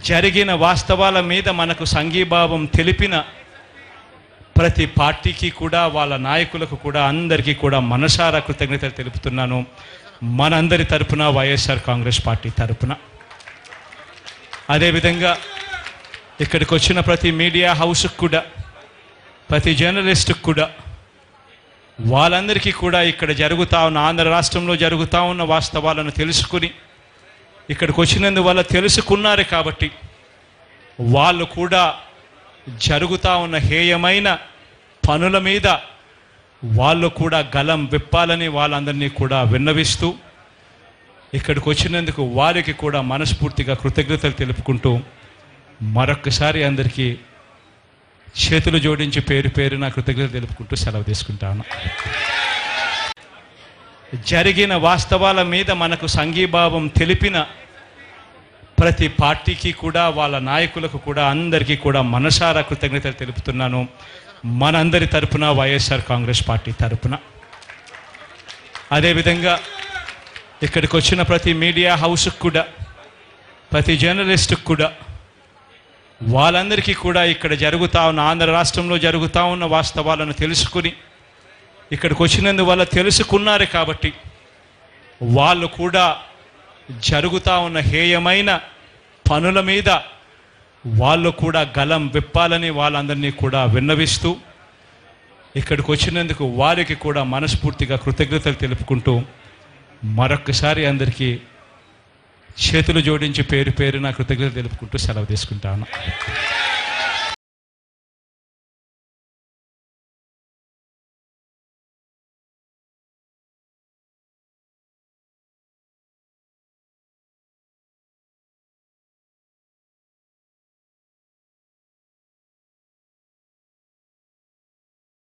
జరిగిన వాస్తవాల మీద మనకు సంఘీభావం తెలిపిన ప్రతి పార్టీకి కూడా వాళ్ళ నాయకులకు కూడా అందరికీ కూడా మనసారా కృతజ్ఞతలు తెలుపుతున్నాను. మనందరి తరపున వైఎస్ఆర్ కాంగ్రెస్ పార్టీ తరపున. అదేవిధంగా ఇక్కడికి వచ్చిన ప్రతి మీడియా హౌస్కి కూడా, ప్రతి జర్నలిస్టుకు కూడా, వాళ్ళందరికీ కూడా ఇక్కడ జరుగుతూ ఉన్న, ఆంధ్ర రాష్ట్రంలో జరుగుతూ ఉన్న వాస్తవాలను తెలుసుకుని ఇక్కడికి వచ్చినందువల్ల తెలుసుకున్నారు కాబట్టి వాళ్ళు కూడా జరుగుతూ ఉన్న హేయమైన పనుల మీద వాళ్ళు కూడా గలం విప్పాలని వాళ్ళందరినీ కూడా విన్నవిస్తూ ఇక్కడికి వచ్చినందుకు వారికి కూడా మనస్ఫూర్తిగా కృతజ్ఞతలు తెలుపుకుంటూ మరొక్కసారి అందరికీ చేతులు జోడించి పేరు పేరున కృతజ్ఞతలు తెలుపుకుంటూ సెలవు తీసుకుంటాను. జరిగిన వాస్తవాల మీద మనకు సంఘీభావం తెలిపిన ప్రతి పార్టీకి కూడా వాళ్ళ నాయకులకు కూడా అందరికీ కూడా మనసారా కృతజ్ఞతలు తెలుపుతున్నాను. మనందరి తరపున వైఎస్ఆర్ కాంగ్రెస్ పార్టీ తరపున. అదేవిధంగా ఇక్కడికి వచ్చిన ప్రతి మీడియా హౌస్కి కూడా, ప్రతి జర్నలిస్టుకు కూడా, వాళ్ళందరికీ కూడా ఇక్కడ జరుగుతూ ఉన్న, ఆంధ్ర రాష్ట్రంలో జరుగుతూ ఉన్న వాస్తవాలను తెలుసుకుని ఇక్కడికి వచ్చినందువల్ల తెలుసుకున్నారు కాబట్టి వాళ్ళు కూడా జరుగుతూ ఉన్న హేయమైన పనుల మీద వాళ్ళు కూడా గలం విప్పాలని వాళ్ళందరినీ కూడా విన్నవిస్తూ ఇక్కడికి వచ్చినందుకు వారికి కూడా మనస్ఫూర్తిగా కృతజ్ఞతలు తెలుపుకుంటూ మరొక్కసారి అందరికీ చేతులు జోడించి పేరు పేరున కృతజ్ఞతలు తెలుపుకుంటూ సెలవు తీసుకుంటాను.